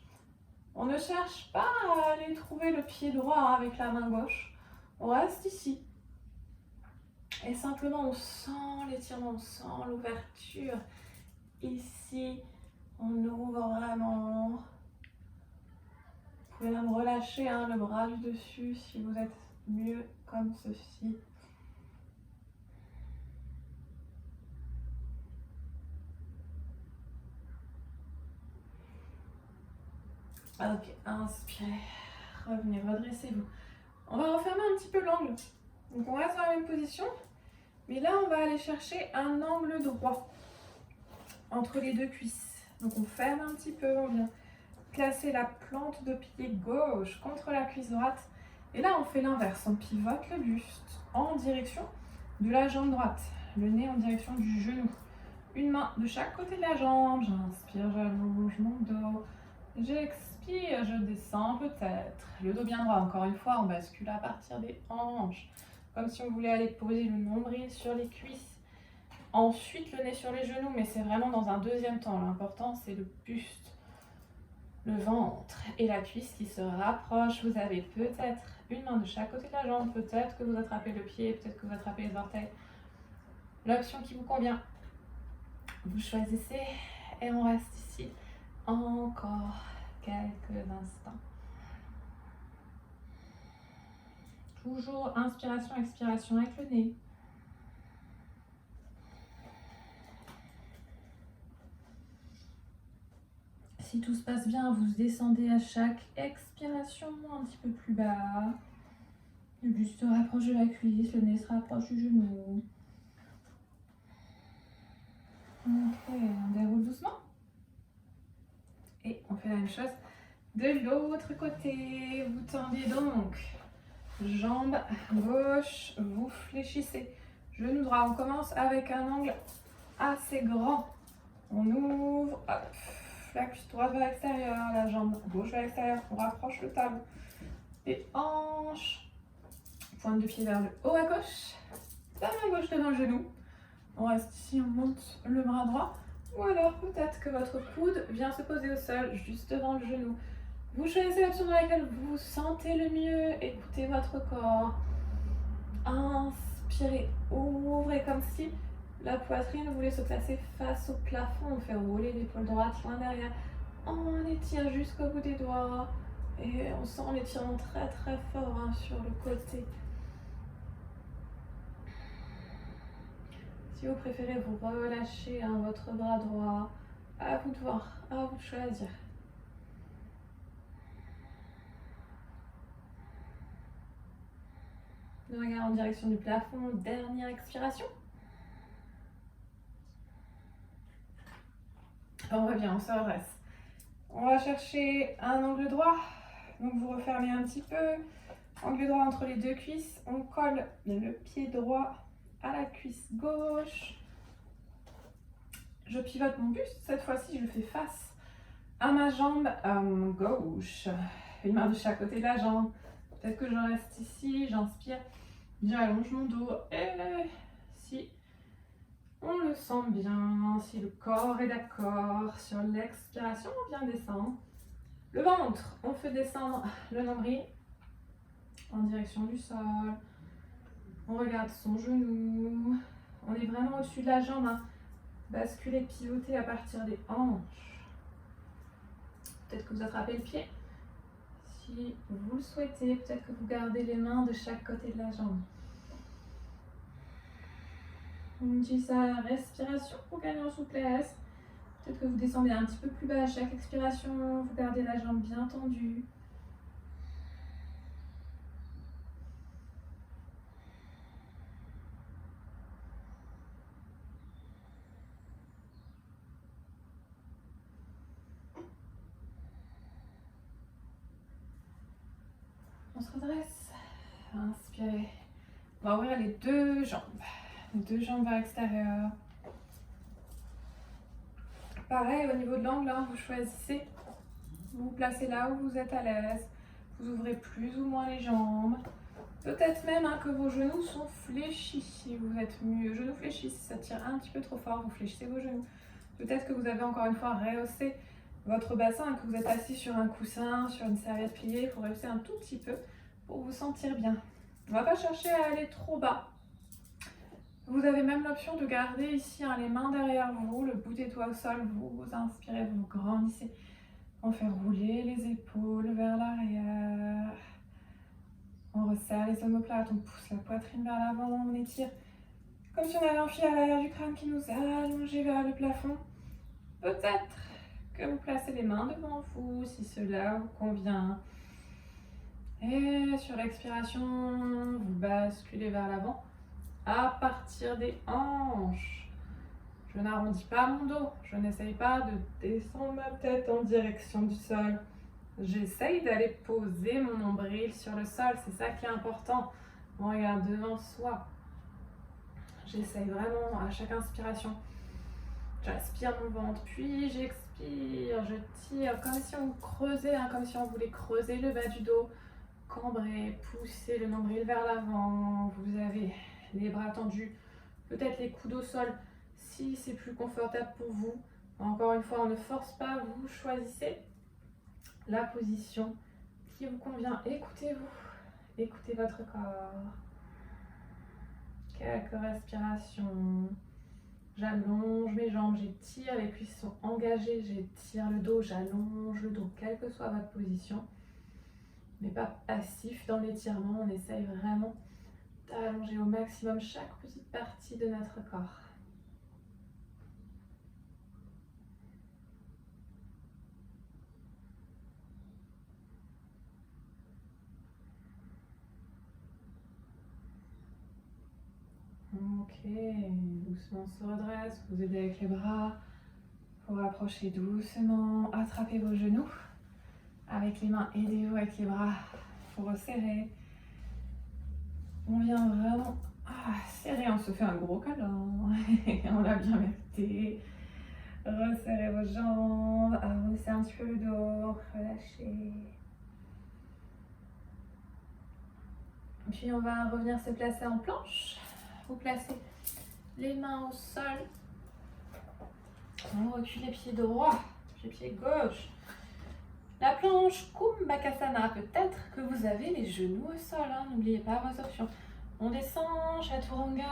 On ne cherche pas à aller trouver le pied droit avec la main gauche. On reste ici. Et simplement, on sent l'étirement, on sent l'ouverture. Ici, on ouvre vraiment. Vous pouvez même relâcher le bras du dessus si vous êtes mieux comme ceci. Ok, inspirez, revenez, redressez-vous. On va refermer un petit peu l'angle. Donc on reste dans la même position, mais là on va aller chercher un angle droit entre les deux cuisses. Donc on ferme un petit peu, on vient placer la plante de pied gauche contre la cuisse droite. Et là on fait l'inverse, on pivote le buste en direction de la jambe droite, le nez en direction du genou. Une main de chaque côté de la jambe, j'inspire, j'allonge mon dos. J'expire, je descends peut-être. Le dos bien droit, encore une fois, on bascule à partir des hanches. Comme si on voulait aller poser le nombril sur les cuisses. Ensuite, le nez sur les genoux, mais c'est vraiment dans un deuxième temps. L'important, c'est le buste, le ventre et la cuisse qui se rapprochent. Vous avez peut-être une main de chaque côté de la jambe. Peut-être que vous attrapez le pied, peut-être que vous attrapez les orteils. L'option qui vous convient. Vous choisissez et on reste ici. Encore quelques instants. Toujours inspiration, expiration avec le nez. Si tout se passe bien, vous descendez à chaque expiration un petit peu plus bas. Le buste se rapproche de la cuisse, le nez se rapproche du genou. Ok, on déroule doucement. Et on fait la même chose de l'autre côté. Vous tendez donc jambe gauche, vous fléchissez. Genou droit, on commence avec un angle assez grand. On ouvre, hop, la cuisse droite vers l'extérieur, la jambe gauche vers l'extérieur. On rapproche le talon des hanches. Pointe de pied vers le haut à gauche. La main gauche devant le genou. On reste ici, on monte le bras droit. Ou alors peut-être que votre coude vient se poser au sol, juste devant le genou. Vous choisissez l'option dans laquelle vous vous sentez le mieux. Écoutez votre corps. Inspirez, ouvrez comme si la poitrine voulait se placer face au plafond. On fait rouler l'épaule droite loin derrière. On étire jusqu'au bout des doigts. Et on sent l'étirement très très fort sur le côté. Si vous préférez, vous relâchez votre bras droit. À vous de voir, à vous de choisir. Le regard en direction du plafond, dernière expiration. On revient, on se redresse. On va chercher un angle droit. Donc vous refermez un petit peu. Angle droit entre les deux cuisses. On colle le pied droit à la cuisse gauche. Je pivote mon buste. Cette fois-ci, je le fais face à ma jambe gauche. Une main de chaque côté de la jambe. Peut-être que je reste ici, j'inspire. J'allonge mon dos. Et si on le sent bien, si le corps est d'accord, sur l'expiration, on vient descendre. Le ventre, on fait descendre le nombril en direction du sol. On regarde son genou. On est vraiment au-dessus de la jambe. Basculer, pivoter à partir des hanches. Peut-être que vous attrapez le pied. Si vous le souhaitez, peut-être que vous gardez les mains de chaque côté de la jambe. On utilise sa respiration pour gagner en souplesse. Peut-être que vous descendez un petit peu plus bas à chaque expiration. Vous gardez la jambe bien tendue. se redresse. Inspirez. On va ouvrir les deux jambes. Les deux jambes vers l'extérieur. Pareil, au niveau de l'angle, hein, vous choisissez. Vous vous placez là où vous êtes à l'aise. Vous ouvrez plus ou moins les jambes. Peut-être même que vos genoux sont fléchis. Si vous êtes mieux, genoux fléchis, si ça tire un petit peu trop fort, vous fléchissez vos genoux. Peut-être que vous avez encore une fois rehaussé votre bassin, que vous êtes assis sur un coussin, sur une serviette pliée. Il faut rehausser un tout petit peu pour vous sentir bien. On ne va pas chercher à aller trop bas. Vous avez même l'option de garder ici les mains derrière vous, le bout des doigts au sol. Vous inspirez, vous grandissez. On fait rouler les épaules vers l'arrière. On resserre les omoplates, on pousse la poitrine vers l'avant, on étire. Comme si on avait un fil à l'arrière du crâne qui nous allongeait vers le plafond. Peut-être que vous placez les mains devant vous, si cela vous convient. Et sur l'expiration, vous basculez vers l'avant à partir des hanches. Je n'arrondis pas mon dos, je n'essaye pas de descendre ma tête en direction du sol. J'essaye d'aller poser mon nombril sur le sol, c'est ça qui est important. On regarde devant soi. J'essaye vraiment à chaque inspiration. J'aspire mon ventre, puis j'expire, je tire comme si on creusait, comme si on voulait creuser le bas du dos. Cambrez, poussez le nombril vers l'avant. Vous avez les bras tendus, peut-être les coudes au sol si c'est plus confortable pour vous. Encore une fois, on ne force pas, vous choisissez la position qui vous convient. Écoutez-vous, écoutez votre corps. Quelques respirations. J'allonge mes jambes, j'étire, les cuisses sont engagées, j'étire le dos, j'allonge le dos, quelle que soit votre position. Mais pas passif dans l'étirement, on essaye vraiment d'allonger au maximum chaque petite partie de notre corps. Ok, doucement on se redresse, vous aidez avec les bras, vous rapprochez doucement, attrapez vos genoux, avec les mains, aidez-vous avec les bras, pour resserrer. On vient vraiment serrer, on se fait un gros câlin, on l'a bien mérité. Resserrez vos jambes, arrondissez un petit peu le dos, relâchez. Puis on va revenir se placer en planche. Vous placez les mains au sol. On recule les pieds droits, les pieds gauche. La planche Kumbhakasana, peut-être que vous avez les genoux au sol, n'oubliez pas vos options. On descend, Chaturanga,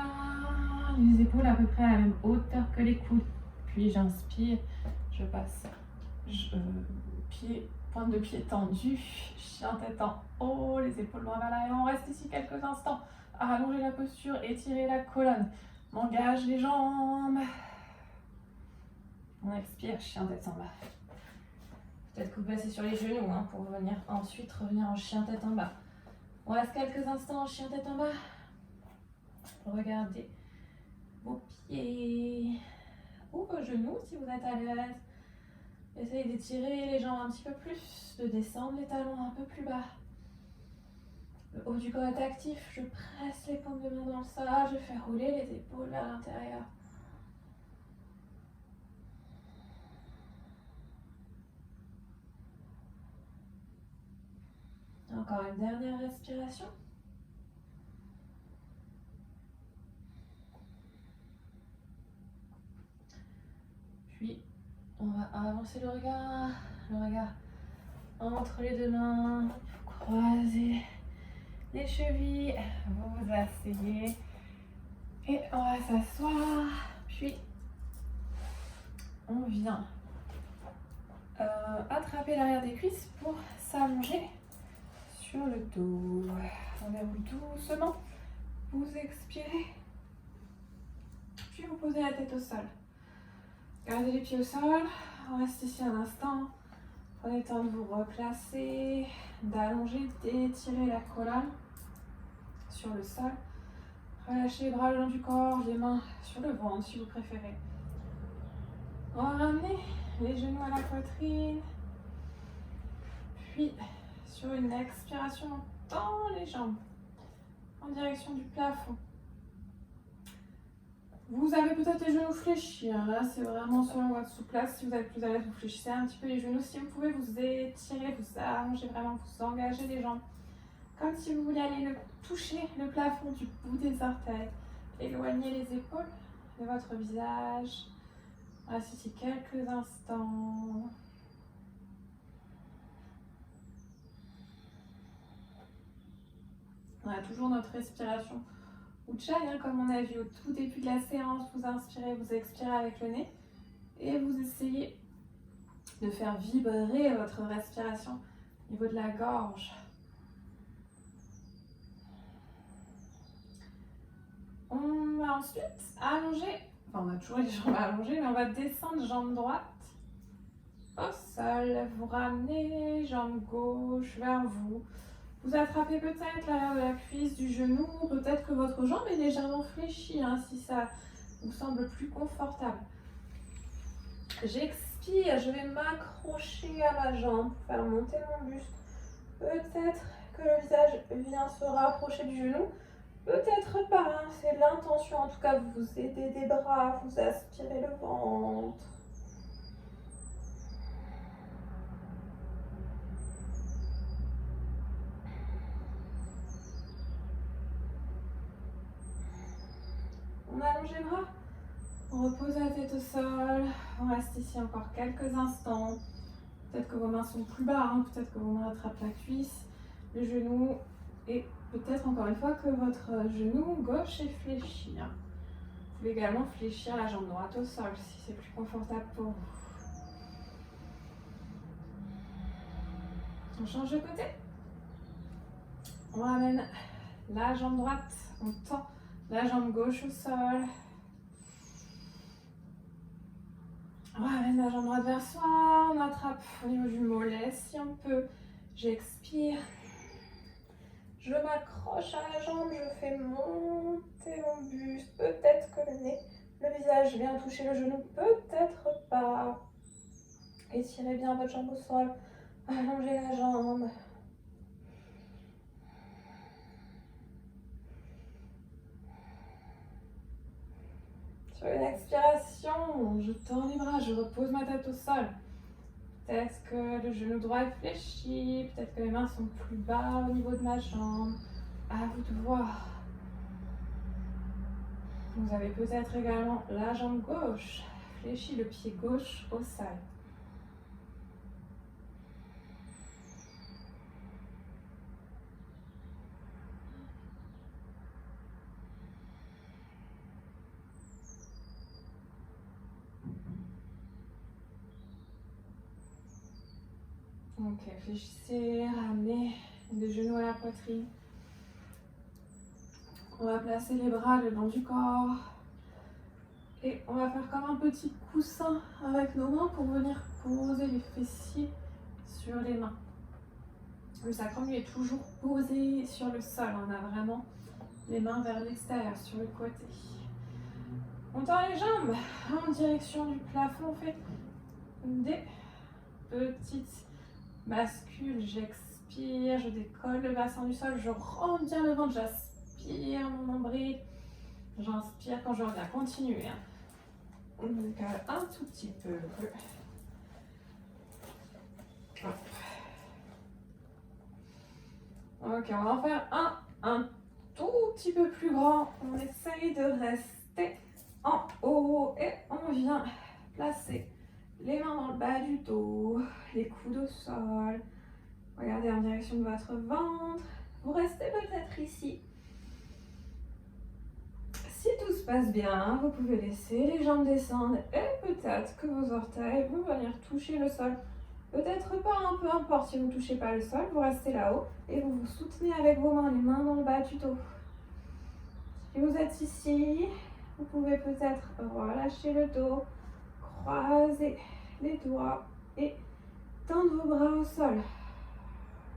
les épaules à peu près à la même hauteur que les coudes. Puis j'inspire, je passe, pointe de pied tendue, chien tête en haut, les épaules loin vers l'arrière. On reste ici quelques instants. Allongez la posture, étirez la colonne. On engage les jambes. On expire, chien tête en bas. Peut-être que vous passez sur les genoux pour venir ensuite revenir en chien tête en bas. On reste quelques instants en chien tête en bas. Regardez vos pieds ou vos genoux si vous êtes à l'aise. Essayez d'étirer les jambes un petit peu plus, de descendre les talons un peu plus bas. Le haut du corps est actif, je presse les paumes de main dans le sol, je fais rouler les épaules vers l'intérieur. Encore une dernière respiration. Puis, on va avancer le regard entre les deux mains, croisez les chevilles, vous vous asseyez et on va s'asseoir, puis on vient attraper l'arrière des cuisses pour s'allonger sur le dos. On déroule doucement, vous expirez, puis vous posez la tête au sol. Gardez les pieds au sol, on reste ici un instant. Prenez le temps de vous replacer, d'allonger, d'étirer la colonne sur le sol. Relâchez les bras le long du corps, les mains sur le ventre si vous préférez. On va ramener les genoux à la poitrine, puis Sur une expiration, on tend les jambes en direction du plafond. Vous avez peut-être les genoux fléchis, hein. Là c'est vraiment selon votre souplesse. Si vous êtes plus à l'aise, vous fléchissez un petit peu les genoux. Si vous pouvez, vous étirez, vous allongez vraiment, vous engagez les jambes. Comme si vous vouliez aller toucher le plafond du bout des orteils. Éloignez les épaules de votre visage. Restez ici quelques instants. On a toujours notre respiration Ujjayi, hein, comme on a vu au tout début de la séance. Vous inspirez, vous expirez avec le nez et vous essayez de faire vibrer votre respiration au niveau de la gorge. On va ensuite allonger, enfin on a toujours les jambes allongées, mais on va descendre jambe droite au sol. Vous ramenez jambe gauche vers vous. Vous attrapez peut-être l'arrière de la cuisse du genou, peut-être que votre jambe est légèrement fléchie, hein, si ça vous semble plus confortable. J'expire, je vais m'accrocher à ma jambe pour faire monter mon buste. Peut-être que le visage vient se rapprocher du genou, peut-être pas, hein, c'est l'intention. En tout cas, vous aidez des bras, vous aspirez le ventre. On allonge les bras, on repose la tête au sol, on reste ici encore quelques instants. Peut-être que vos mains sont plus bas, hein, peut-être que vos mains attrapent la cuisse, le genou, et peut-être encore une fois que votre genou gauche est fléchi. Hein. Vous pouvez également fléchir la jambe droite au sol si c'est plus confortable pour vous. On change de côté. On ramène la jambe droite, on tend la jambe gauche au sol. On ramène la jambe droite vers soi, on attrape au niveau du mollet si on peut. J'expire. Je m'accroche à la jambe, je fais monter mon buste. Peut-être que le visage vient toucher le genou, peut-être pas. Étirez bien votre jambe au sol. Allongez la jambe. Sur une expiration, je tends les bras, je repose ma tête au sol. Peut-être que le genou droit est fléchi, peut-être que les mains sont plus bas au niveau de ma jambe. À vous de voir. Vous avez peut-être également la jambe gauche fléchie, le pied gauche au sol. Ok, fléchissez, ramenez les genoux à la poitrine. On va placer les bras le long du corps. Et on va faire comme un petit coussin avec nos mains pour venir poser les fessiers sur les mains. Le sacrum lui est toujours posé sur le sol. On a vraiment les mains vers l'extérieur, sur le côté. On tend les jambes en direction du plafond. On fait des petites bascules. J'expire, je décolle le bassin du sol. Je rentre bien le ventre, j'aspire mon nombril. J'inspire quand je reviens. Continuez. Hein. On décale un tout petit peu. Ok, on va en faire un tout petit peu plus grand. On essaye de rester en haut et on vient placer les mains dans le bas du dos, les coudes au sol. Regardez en direction de votre ventre. Vous restez peut-être ici. Si tout se passe bien, vous pouvez laisser les jambes descendre et peut-être que vos orteils vont venir toucher le sol. Peut-être pas, hein, peu importe si vous ne touchez pas le sol, vous restez là-haut et vous vous soutenez avec vos mains, les mains dans le bas du dos. Si vous êtes ici, vous pouvez peut-être relâcher le dos, croiser les doigts et tendre vos bras au sol.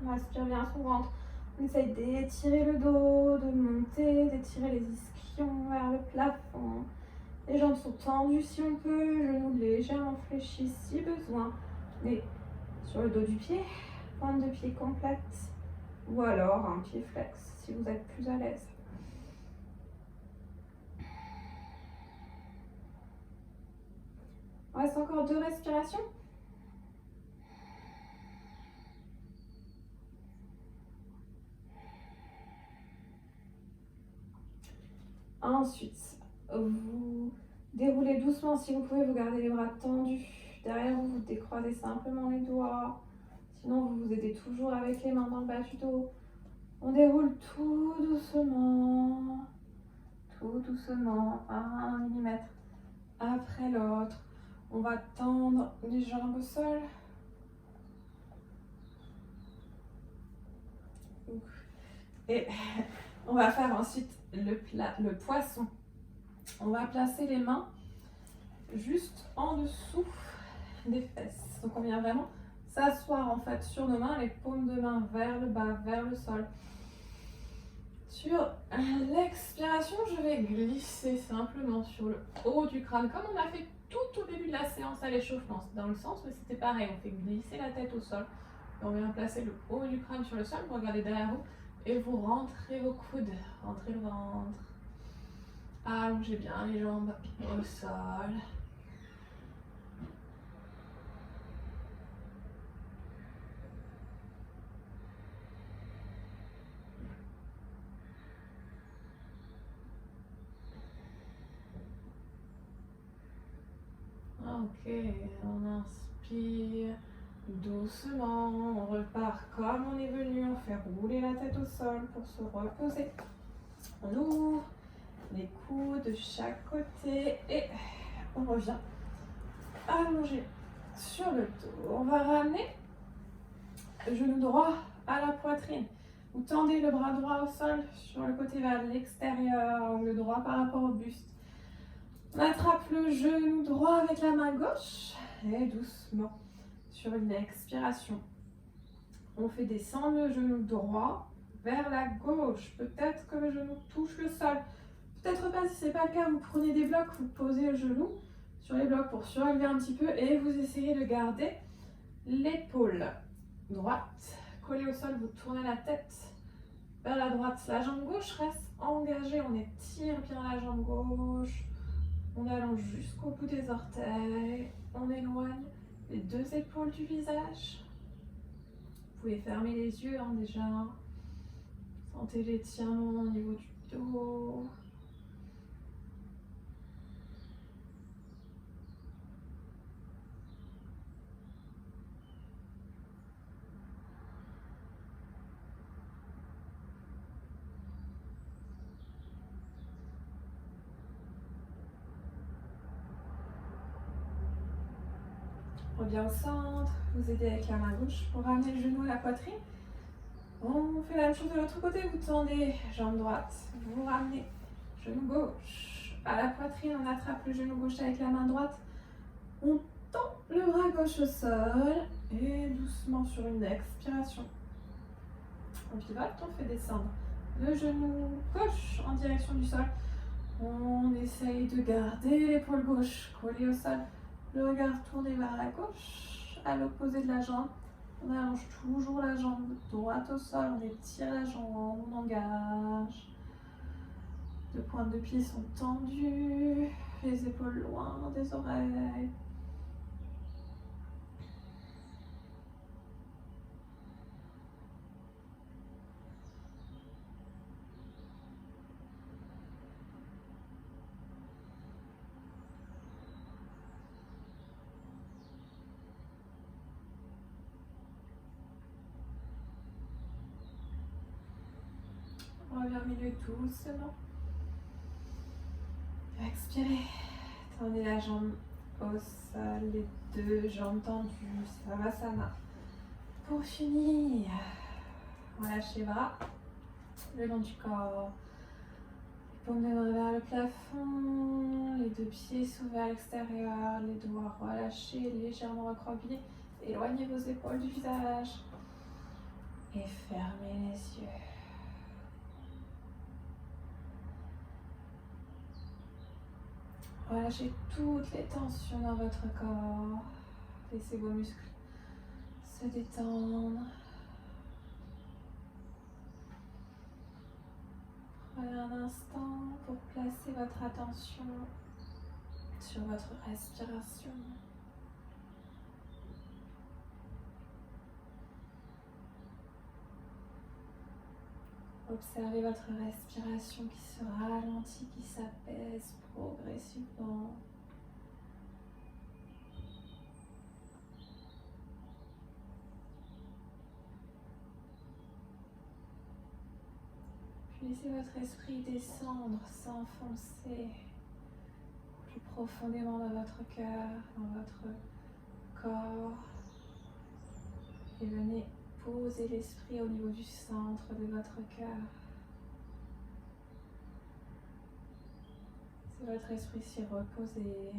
On aspire bien son ventre. On essaye d'étirer le dos, de monter, d'étirer les ischions vers le plafond. Les jambes sont tendues si on peut, genoux légèrement fléchis si besoin. Mais sur le dos du pied, pointe de pied complète ou alors un pied flex si vous êtes plus à l'aise. Il reste encore 2 respirations. Ensuite, vous déroulez doucement si vous pouvez, vous gardez les bras tendus. Derrière vous, vous décroisez simplement les doigts. Sinon, vous vous aidez toujours avec les mains dans le bas du dos. On déroule tout doucement, un millimètre après l'autre. On va tendre les jambes au sol. Et on va faire ensuite le poisson. On va placer les mains juste en dessous des fesses. Donc on vient vraiment s'asseoir en fait sur nos mains, les paumes de main vers le bas, vers le sol. Sur l'expiration, je vais glisser simplement sur le haut du crâne, comme on a fait tout au début de la séance à l'échauffement. C'est dans le sens, mais c'était pareil, on fait glisser la tête au sol. Et on vient placer le haut du crâne sur le sol, vous regardez derrière vous, et vous rentrez vos coudes, rentrez le ventre. Allongez bien les jambes au sol. Ok, on inspire doucement, on repart comme on est venu, on fait rouler la tête au sol pour se reposer. On ouvre les coudes de chaque côté et on revient allongé sur le dos. On va ramener le genou droit à la poitrine. Vous tendez le bras droit au sol sur le côté vers l'extérieur, le droit par rapport au buste. On attrape le genou droit avec la main gauche et doucement, sur une expiration, on fait descendre le genou droit vers la gauche. Peut-être que le genou touche le sol. Peut-être pas, si ce n'est pas le cas, vous prenez des blocs, vous posez le genou sur les blocs pour surélever un petit peu et vous essayez de garder l'épaule droite collée au sol. Vous tournez la tête vers la droite. La jambe gauche reste engagée, on étire bien la jambe gauche. On allonge jusqu'au bout des orteils. On éloigne les 2 épaules du visage. Vous pouvez fermer les yeux déjà. Sentez l'étirement au niveau du dos. Revient au centre, vous aidez avec la main gauche pour ramener le genou à la poitrine. On fait la même chose de l'autre côté, vous tendez jambe droite, vous ramenez genou gauche à la poitrine, on attrape le genou gauche avec la main droite, on tend le bras gauche au sol et doucement sur une expiration, on pivote, on fait descendre le genou gauche en direction du sol. On essaye de garder l'épaule gauche collée au sol. Le regard tourné vers la gauche, à l'opposé de la jambe. On allonge toujours la jambe droite au sol, on étire la jambe, on engage. Les pointes de pied sont tendues, les épaules loin des oreilles. On revient au milieu doucement. Expirez. Tendez la jambe au sol, les 2 jambes tendues. Savasana. Pour finir, relâchez les bras le long du corps. Les paumes de main vers le plafond. Les 2 pieds s'ouvrent vers l'extérieur. Les doigts relâchés, légèrement recroquevillés. Éloignez vos épaules du visage. Et fermez les yeux. Relâchez toutes les tensions dans votre corps. Laissez vos muscles se détendre. un instant pour placer votre attention sur votre respiration. Observez votre respiration qui se ralentit, qui s'apaise progressivement. Puis laissez votre esprit descendre, s'enfoncer plus profondément dans votre cœur, dans votre corps. Et venez poser l'esprit au niveau du centre de votre cœur. Si votre esprit s'y reposé.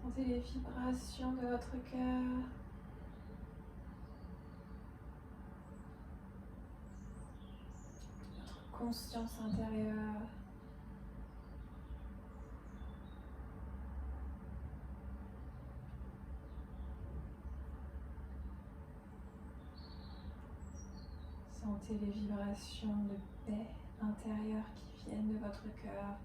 Sentez les vibrations de votre cœur. Conscience intérieure. Sentez les vibrations de paix intérieure qui viennent de votre cœur.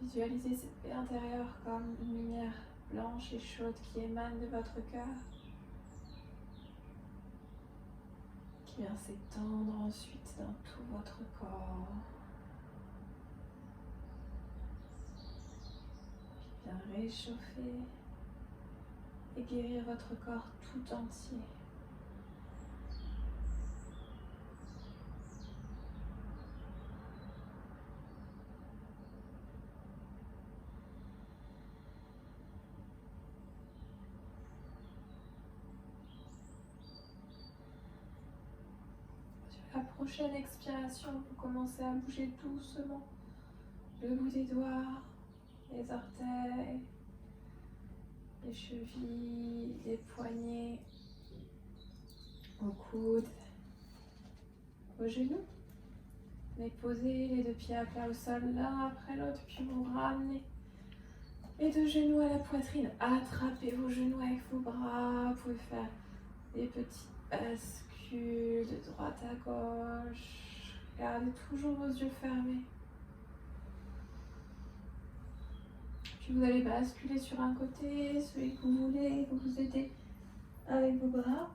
Visualisez cette paix intérieure comme une lumière blanche et chaude qui émane de votre cœur, qui vient s'étendre ensuite dans tout votre corps, qui vient réchauffer et guérir votre corps tout entier. La prochaine expiration, vous commencez à bouger doucement le bout des doigts, les orteils, les chevilles, les poignets, vos coudes, vos genoux. Mais posez les deux pieds à plat au sol l'un après l'autre, puis vous ramenez les deux genoux à la poitrine. Attrapez vos genoux avec vos bras. Vous pouvez faire des petites bascules de droite à gauche. Gardez toujours vos yeux fermés. Puis vous allez basculer sur un côté, celui que vous voulez, que vous aidez avec vos bras.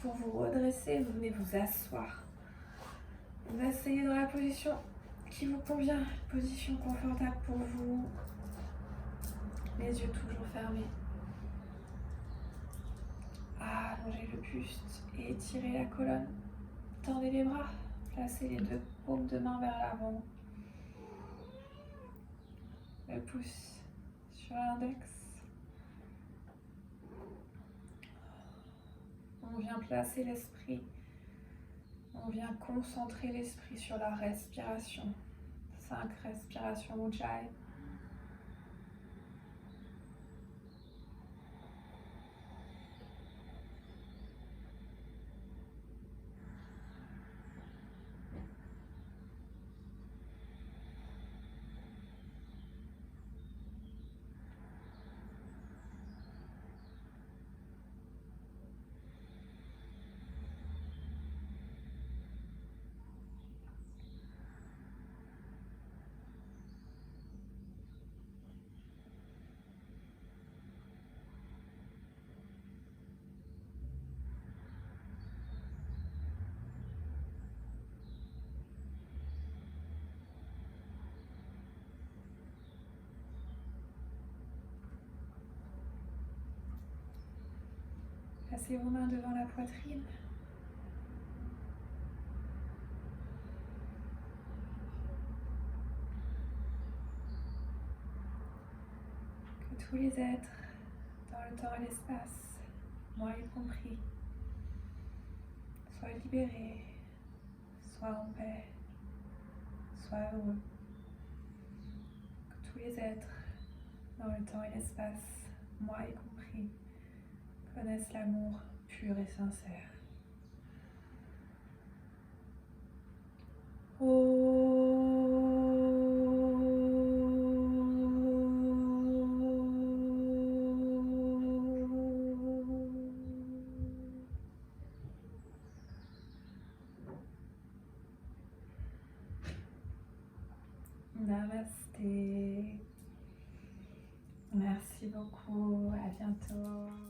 Pour vous redresser, vous venez vous asseoir. Vous asseyez dans la position qui vous convient, position confortable pour vous. Les yeux toujours fermés. Allongez le buste et étirez la colonne. Tendez les bras. Placez les deux paumes de main vers l'avant. Le pouce sur l'index. On vient placer l'esprit. On vient concentrer l'esprit sur la respiration. 5 respirations Ujjayi. Placez vos mains devant la poitrine. Que tous les êtres, dans le temps et l'espace, moi y compris, soient libérés, soient en paix, soient heureux. Que tous les êtres, dans le temps et l'espace, moi y compris, connaissent l'amour pur et sincère. Namasté. Merci beaucoup, à bientôt.